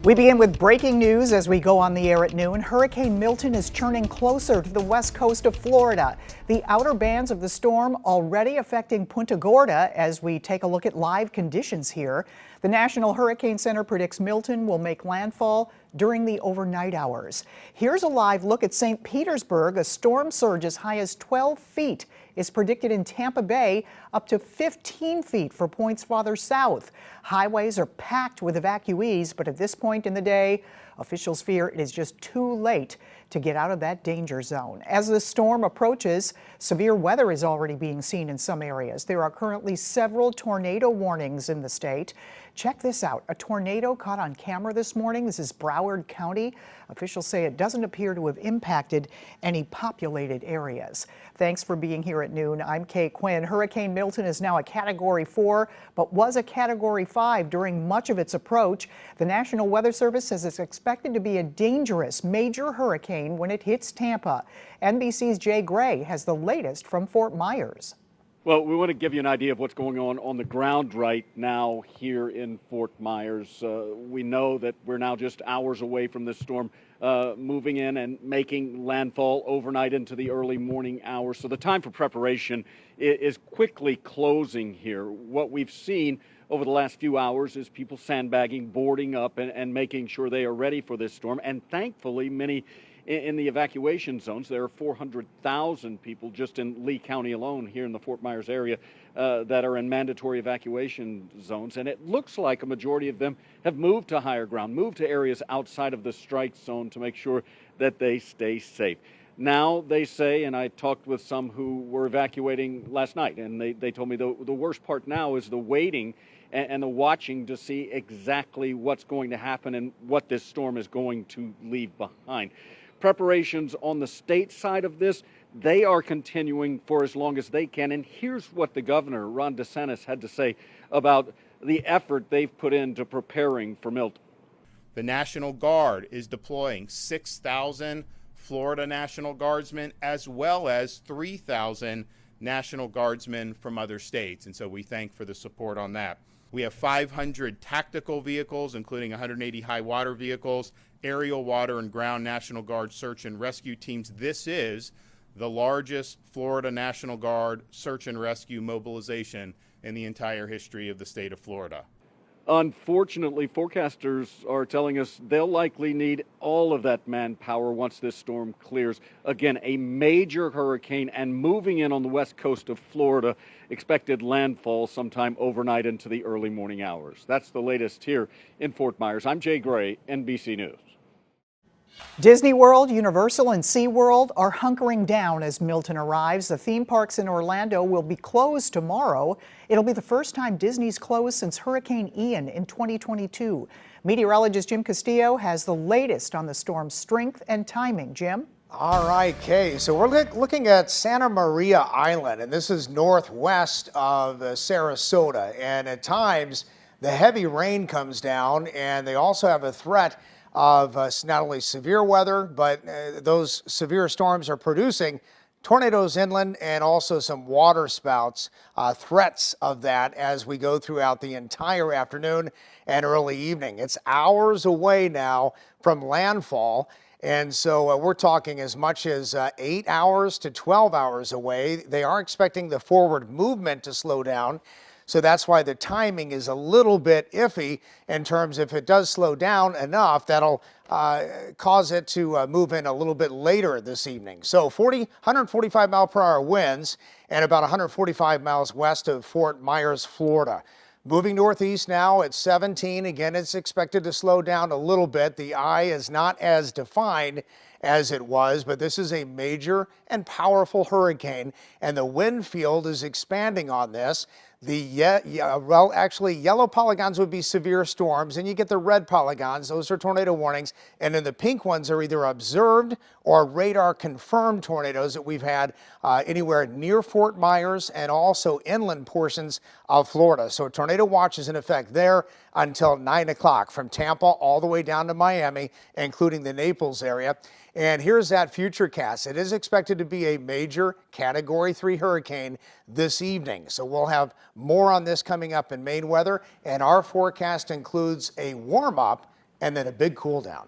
We begin with breaking news as we go on the air at noon. Hurricane Milton is churning closer to the west coast of Florida. The outer bands of the storm already affecting Punta Gorda as we take a look at live conditions here. The National Hurricane Center predicts Milton will make landfall during the overnight hours. Here's a live look at St. Petersburg. A storm surge as high as 12 feet is predicted in Tampa Bay, up to 15 feet for points farther south. Highways are packed with evacuees, but at this point in the day, officials fear it is just too late to get out of that danger zone. As the storm approaches, severe weather is already being seen in some areas. There are currently several tornado warnings in the state. Check this out. A tornado caught on camera this morning. This is Broward County. Officials say it doesn't appear to have impacted any populated areas. Thanks for being here at noon. I'm Kay Quinn. Hurricane Milton is now a Category 4, but was a Category 5 during much of its approach. The National Weather Service says it's expected to be a dangerous major hurricane when it hits Tampa. NBC's Jay Gray has the latest from Fort Myers. Well, we want to give you an idea of what's going on the ground right now here in Fort Myers. We know that we're now just hours away from this storm moving in and making landfall overnight into the early morning hours. So the time for preparation is quickly closing here. What we've seen over the last few hours is people sandbagging, boarding up, and making sure they are ready for this storm. And thankfully, many in the evacuation zones. There are 400,000 people just in Lee County alone here in the Fort Myers area that are in mandatory evacuation zones. And it looks like a majority of them have moved to higher ground, moved to areas outside of the strike zone to make sure that they stay safe. Now they say, and I talked with some who were evacuating last night, and they told me the worst part now is the waiting and the watching to see exactly what's going to happen and what this storm is going to leave behind. Preparations on the state side of this, they are continuing for as long as they can. And here's what the governor, Ron DeSantis, had to say about the effort they've put into preparing for Milton. The National Guard is deploying 6,000 Florida National Guardsmen as well as 3,000 National Guardsmen from other states. And so we thank for the support on that. We have 500 tactical vehicles, including 180 high water vehicles, aerial, water, and ground National Guard search and rescue teams. This is the largest Florida National Guard search and rescue mobilization in the entire history of the state of Florida. Unfortunately, forecasters are telling us they'll likely need all of that manpower once this storm clears. Again, a major hurricane and moving in on the west coast of Florida, expected landfall sometime overnight into the early morning hours. That's the latest here in Fort Myers. I'm Jay Gray, NBC News. Disney World, Universal, and SeaWorld are hunkering down as Milton arrives. The theme parks in Orlando will be closed tomorrow. It'll be the first time Disney's closed since Hurricane Ian in 2022. Meteorologist Jim Castillo has the latest on the storm's strength and timing. Jim? All right, Kay. So we're looking at Santa Maria Island, and this is northwest of Sarasota. And at times, the heavy rain comes down, and they also have a threat of not only severe weather, but those severe storms are producing tornadoes inland and also some water spouts, threats of that as we go throughout the entire afternoon and early evening. It's hours away now from landfall. And so we're talking as much as 8 hours to 12 hours away. They are expecting the forward movement to slow down. So that's why the timing is a little bit iffy in terms if it does slow down enough, that'll cause it to move in a little bit later this evening. So 145 mile per hour winds and about 145 miles west of Fort Myers, Florida. Moving northeast now at 17. Again, it's expected to slow down a little bit. The eye is not as defined as it was, but this is a major and powerful hurricane, and the wind field is expanding on this. Actually, yellow polygons would be severe storms, and you get the red polygons. Those are tornado warnings, and then the pink ones are either observed or radar confirmed tornadoes that we've had anywhere near Fort Myers and also inland portions of Florida. So a tornado watch is in effect there until 9 o'clock from Tampa all the way down to Miami, including the Naples area. And here's that futurecast. It is expected to be a major Category 3 hurricane this evening. So we'll have more on this coming up in Maine weather. And our forecast includes a warm-up and then a big cool down.